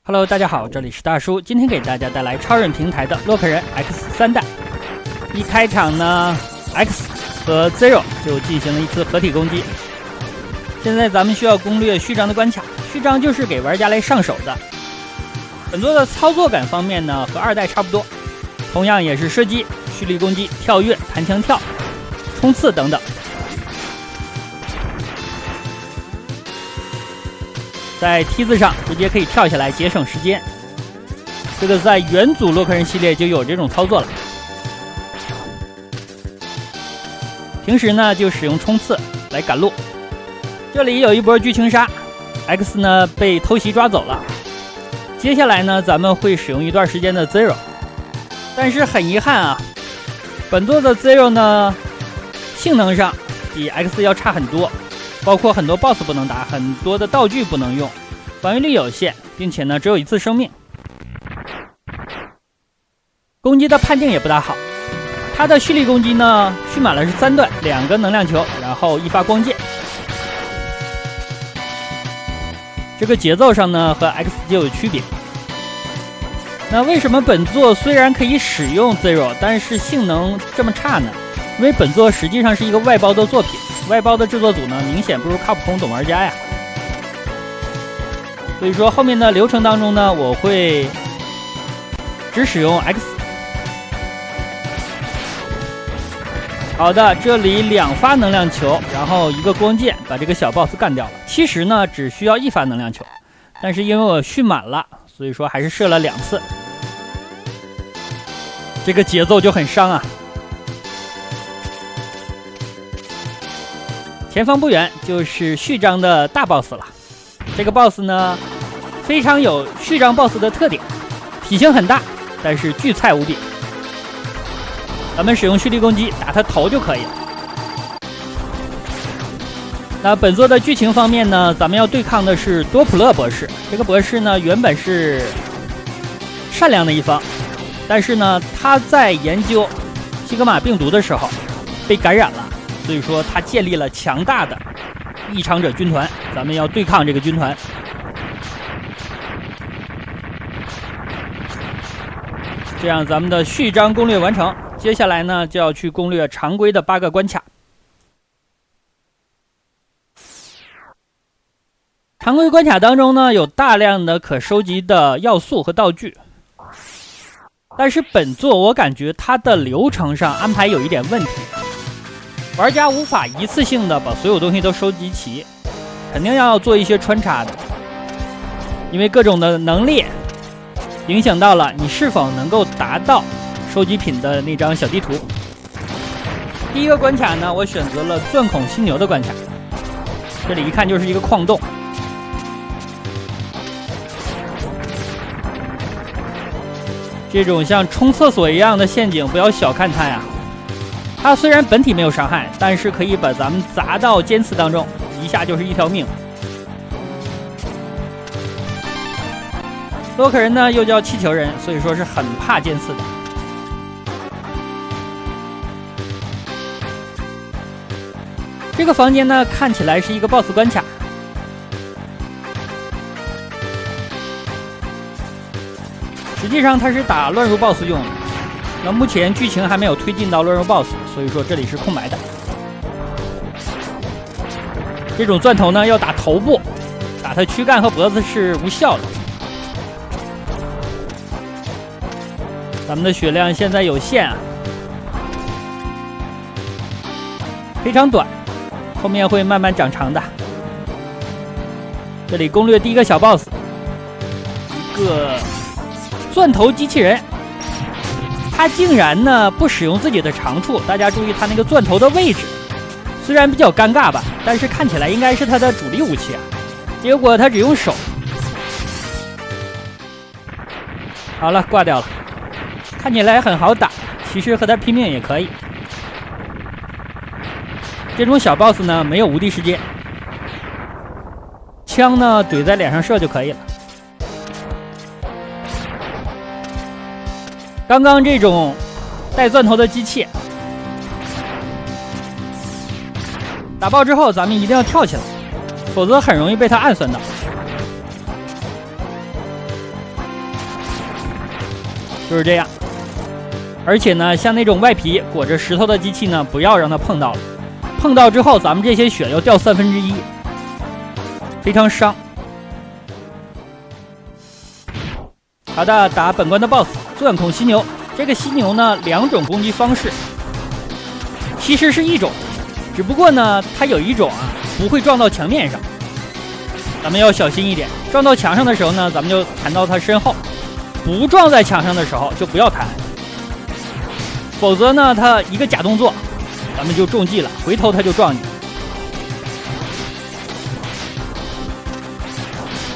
Hello， 大家好，这里是大叔，今天给大家带来超人平台的洛克人 X3代。一开场呢 ，X 和 Zero 就进行了一次合体攻击。现在咱们需要攻略序章的关卡，序章就是给玩家来上手的。本作的操作感方面呢，和2代差不多，同样也是射击、蓄力攻击、跳跃、弹墙跳、冲刺等等。在梯子上直接可以跳下来节省时间，这个在元祖洛克人系列就有这种操作了。平时呢就使用冲刺来赶路。这里有一波剧情杀 ，X 呢被偷袭抓走了。接下来呢咱们会使用一段时间的 Zero， 但是很遗憾啊，本作的 Zero 呢性能上比 X 要差很多。包括很多 BOSS 不能打，很多的道具不能用，防御力有限，并且呢只有1次生命。攻击的判定也不大好，它的蓄力攻击呢蓄满了是3段，2个能量球，然后1发光剑。这个节奏上呢和 X 就有区别。那为什么本作虽然可以使用 Zero， 但是性能这么差呢？因为本作实际上是一个外包的作品。外包的制作组呢，明显不如卡普空懂玩家呀。所以说后面的流程当中呢，我会只使用 X。好的，这里2发能量球，然后1个光剑把这个小 boss 干掉了。其实呢，只需要1发能量球，但是因为我蓄满了，所以说还是射了2次。这个节奏就很伤啊。前方不远就是序章的大 boss 了。这个 boss 呢，非常有序章 boss 的特点，体型很大，但是巨菜无比。咱们使用蓄力攻击打他头就可以了。那本作的剧情方面呢，咱们要对抗的是多普勒博士。这个博士呢，原本是善良的一方，但是呢，他在研究西格玛病毒的时候被感染了。所以说他建立了强大的异常者军团，咱们要对抗这个军团。这样咱们的序章攻略完成，接下来呢就要去攻略常规的8个关卡。常规关卡当中呢有大量的可收集的要素和道具，但是本作我感觉它的流程上安排有一点问题。玩家无法一次性的把所有东西都收集齐，肯定要做一些穿插的，因为各种的能力影响到了你是否能够达到收集品的那张小地图。第一个关卡呢，我选择了钻孔犀牛的关卡，这里一看就是一个矿洞。这种像冲厕所一样的陷阱不要小看它呀。它虽然本体没有伤害，但是可以把咱们砸到尖刺当中，一下就是1条命。洛克人呢又叫气球人，所以说是很怕尖刺的。这个房间呢看起来是一个 BOSS 关卡，实际上它是打乱入 BOSS 用的。那目前剧情还没有推进到乱入 BOSS， 所以说这里是空白的。这种钻头呢要打头部，打他躯干和脖子是无效的。咱们的血量现在有限啊，非常短，后面会慢慢长长的。这里攻略第一个小 BOSS， 一个钻头机器人。他竟然呢不使用自己的长处，大家注意他那个钻头的位置，虽然比较尴尬吧，但是看起来应该是他的主力武器啊。结果他只用手。好了，挂掉了。看起来很好打，其实和他拼命也可以。这种小 boss 呢没有无敌时间，枪呢怼在脸上射就可以了。刚刚这种带钻头的机器打爆之后，咱们一定要跳起来，否则很容易被他暗算到。就是这样。而且呢，像那种外皮裹着石头的机器呢，不要让它碰到了，碰到之后咱们这些血要掉1/3，非常伤。好的，打本关的 BOSS 钻孔犀牛。这个犀牛呢，2种攻击方式，其实是一种，只不过呢，它有一种不会撞到墙面上，咱们要小心一点。撞到墙上的时候呢，咱们就弹到它身后；不撞在墙上的时候就不要弹，否则呢，它一个假动作，咱们就中计了，回头它就撞你。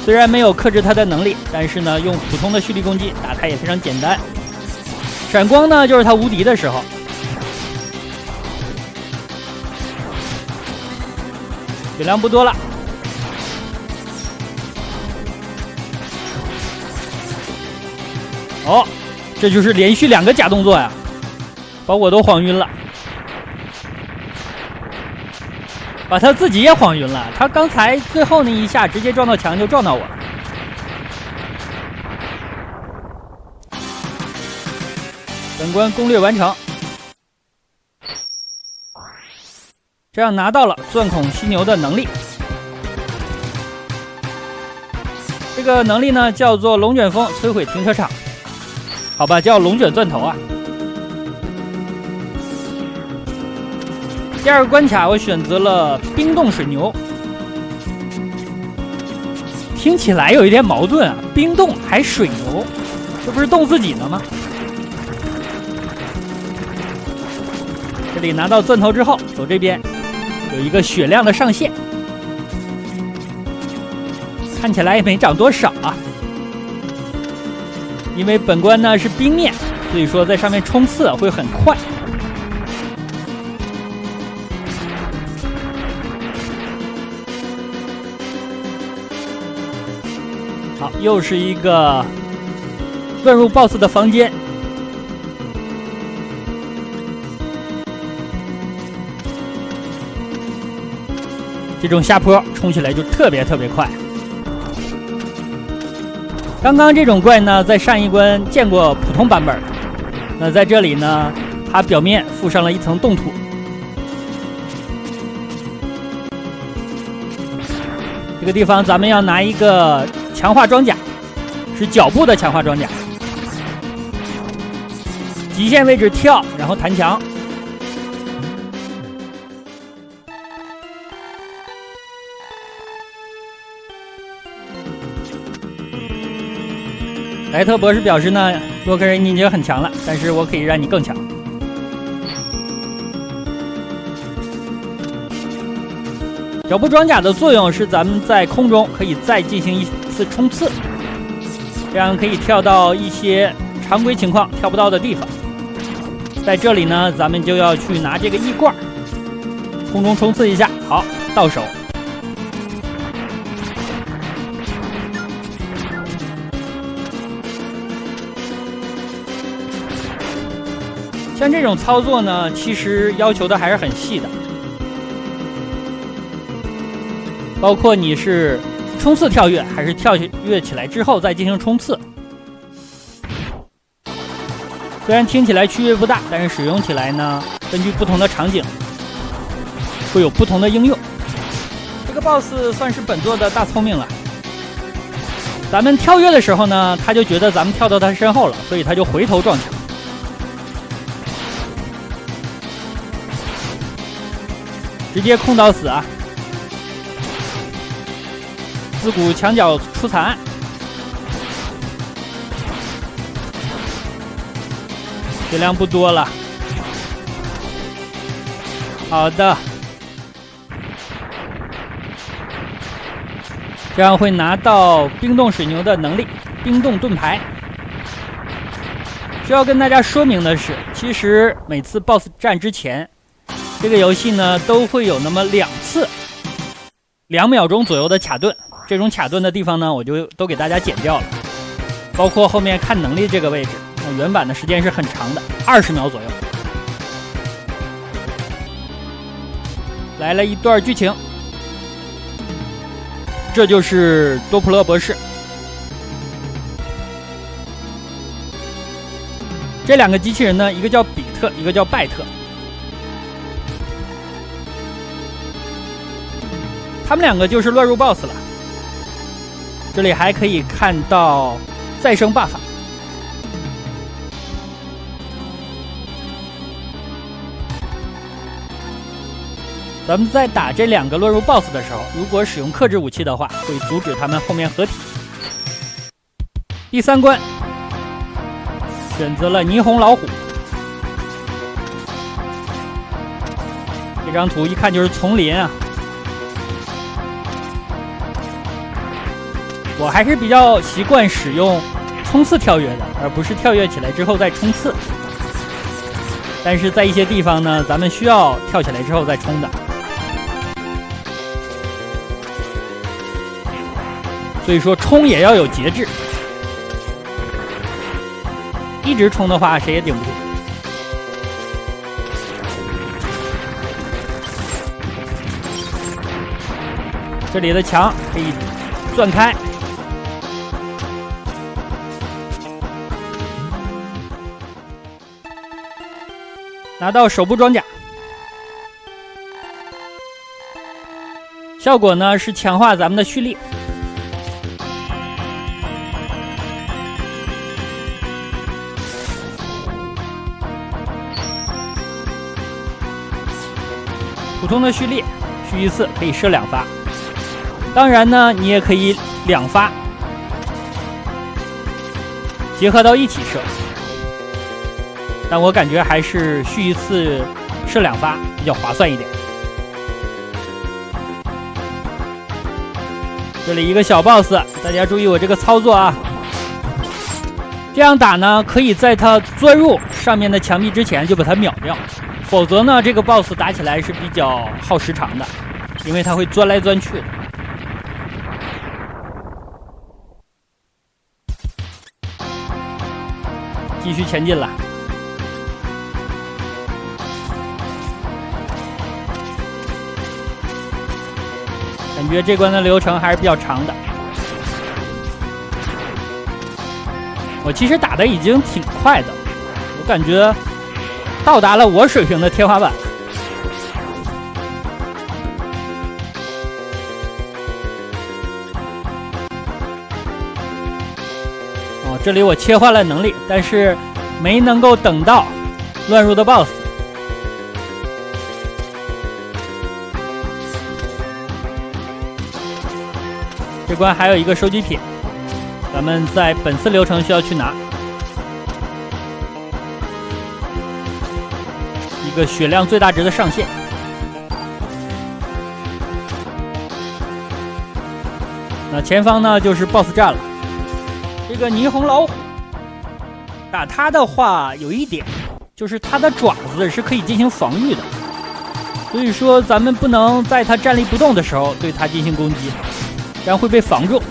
虽然没有克制它的能力，但是呢，用普通的蓄力攻击打它也非常简单。闪光呢，就是它无敌的时候。血量不多了。哦，这就是连续2个假动作呀，把我都晃晕了，把他自己也晃晕了。他刚才最后那一下直接撞到墙就撞到我。本关攻略完成，这样拿到了钻孔犀牛的能力。这个能力呢叫做龙卷风摧毁停车场，好吧，叫龙卷钻头啊。第2个关卡我选择了冰冻水牛，听起来有一点矛盾啊，冰冻还水牛，这不是冻自己呢吗？这里拿到钻头之后，走这边有一个血量的上限，看起来也没涨多少啊。因为本关呢是冰面，所以说在上面冲刺会很快。好，又是一个问入 BOSS 的房间。这种下坡冲起来就特别快。刚刚这种怪呢，在上一关见过普通版本，那在这里呢，它表面附上了一层冻土。这个地方咱们要拿一个强化装甲，是脚部的强化装甲，极限位置跳，然后弹墙。莱特博士表示呢，洛克人你已经很强了，但是我可以让你更强。脚部装甲的作用是咱们在空中可以再进行一次冲刺，这样可以跳到一些常规情况跳不到的地方。在这里呢，咱们就要去拿这个翼罐，空中冲刺一下，好，到手。像这种操作呢，其实要求的还是很细的，包括你是冲刺跳跃，还是跳跃起来之后再进行冲刺。虽然听起来区别不大，但是使用起来呢，根据不同的场景会有不同的应用。这个 BOSS 算是本作的大聪明了。咱们跳跃的时候呢，他就觉得咱们跳到他身后了，所以他就回头撞墙。直接控到死啊！自古墙角出惨案，血量不多了。好的，这样会拿到冰冻水牛的能力，冰冻盾牌。需要跟大家说明的是，其实每次 BOSS 战之前，这个游戏呢都会有那么2次2秒钟左右的卡顿，这种卡顿的地方呢，我就都给大家剪掉了，包括后面看能力这个位置，那原版的时间是很长的，20秒左右。来了一段剧情，这就是多普勒博士。这两个机器人呢，一个叫比特，一个叫拜特。他们两个就是乱入 BOSS 了。这里还可以看到再生 buff。咱们在打这两个乱入 BOSS 的时候，如果使用克制武器的话，会阻止他们后面合体。第3关，选择了霓虹老虎。这张图一看就是丛林啊。我还是比较习惯使用冲刺跳跃的，而不是跳跃起来之后再冲刺。但是在一些地方呢，咱们需要跳起来之后再冲的。所以说冲也要有节制，一直冲的话谁也顶不住。这里的墙可以钻开。拿到手部装甲，效果呢是强化咱们的蓄力。普通的蓄力，蓄一次可以射2发，当然呢，你也可以2发结合到一起射。但我感觉还是蓄一次射2发比较划算一点。这里一个小 boss， 大家注意我这个操作啊。这样打呢，可以在他钻入上面的墙壁之前就把他秒掉，否则呢，这个 boss 打起来是比较耗时长的，因为他会钻来钻去的。继续前进了。感觉这关的流程还是比较长的。我其实打的已经挺快的，我感觉到达了我水平的天花板。这里我切换了能力，但是没能够等到乱入的 BOSS。这关还有一个收集品，咱们在本次流程需要去拿一个血量最大值的上限。那前方呢就是 BOSS 战了。这个霓虹老虎打它的话，有一点就是它的爪子是可以进行防御的，所以说咱们不能在它站立不动的时候对它进行攻击，这样会被防住。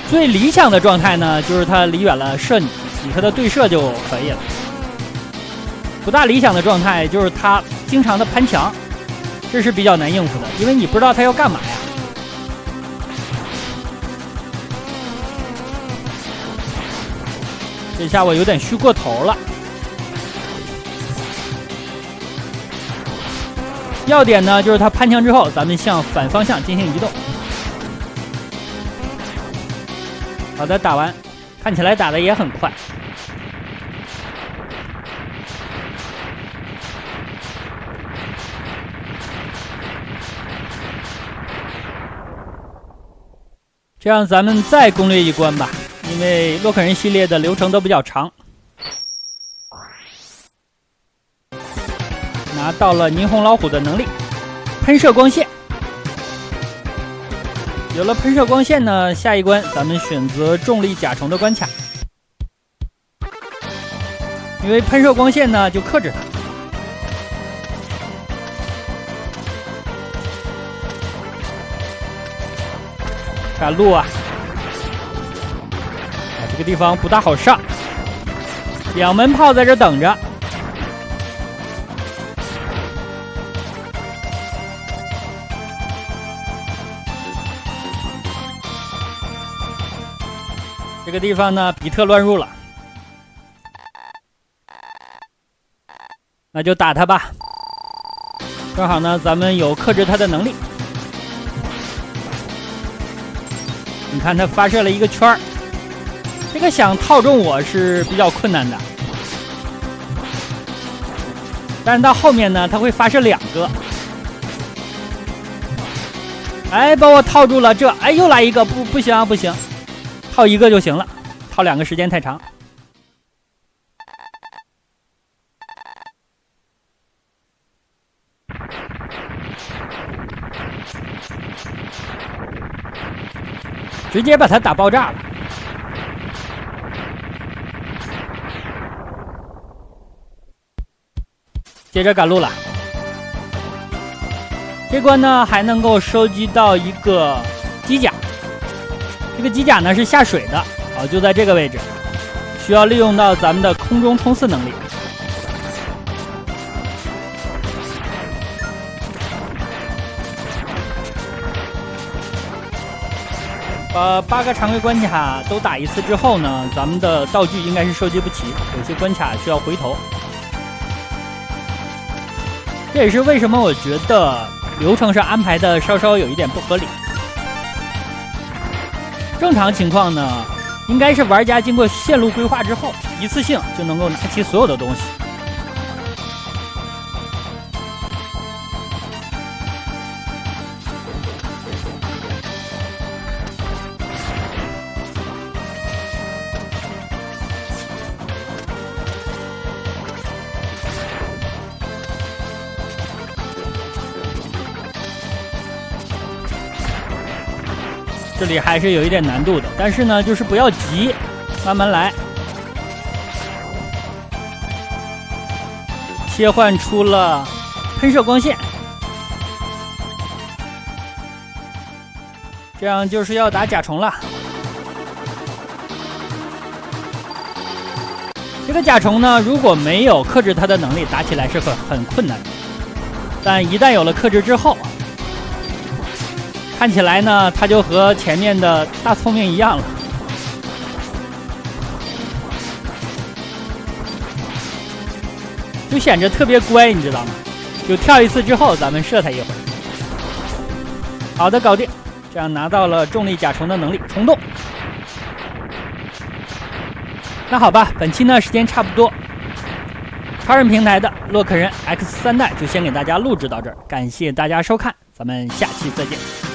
最理想的状态呢，就是它离远了射你，你和它对射就可以了。不大理想的状态就是它经常的攀墙，这是比较难应付的，因为你不知道它要干嘛呀。这下我有点虚过头了。要点呢，就是它攀墙之后，咱们向反方向进行移动。好的，打完，看起来打的也很快。这样咱们再攻略一关吧，因为洛克人系列的流程都比较长。拿到了霓虹老虎的能力，喷射光线。有了喷射光线呢，下一关咱们选择重力甲虫的关卡，因为喷射光线呢就克制它。赶路啊！这个地方不大好上，2门炮在这等着。这个地方呢，比特乱入了，那就打他吧。正好呢，咱们有克制他的能力。你看他发射了一个圈儿，这个想套中我是比较困难的。但是到后面呢，他会发射2个。哎，把我套住了，这哎又来一个，不行啊，不行，套1个就行了，套2个时间太长。直接把它打爆炸了。接着赶路了。这关呢还能够收集到一个机甲，这个机甲呢是下水的，就在这个位置，需要利用到咱们的空中冲刺能力。把8个常规关卡都打1次之后呢，咱们的道具应该是收集不齐，有些关卡需要回头。这也是为什么我觉得流程上安排的稍稍有一点不合理。正常情况呢，应该是玩家经过线路规划之后，一次性就能够拿齐所有的东西。这里还是有一点难度的，但是呢，就是不要急，慢慢来。切换出了喷射光线，这样就是要打甲虫了。这个甲虫呢，如果没有克制它的能力，打起来是很困难的。但一旦有了克制之后，看起来呢，它就和前面的大聪明一样了。就显得特别乖，你知道吗？就跳1次之后，咱们射它一会儿。好的，搞定，这样拿到了重力甲虫的能力，虫洞。那好吧，本期呢时间差不多，超人平台的洛克人 X3代就先给大家录制到这儿，感谢大家收看，咱们下期再见。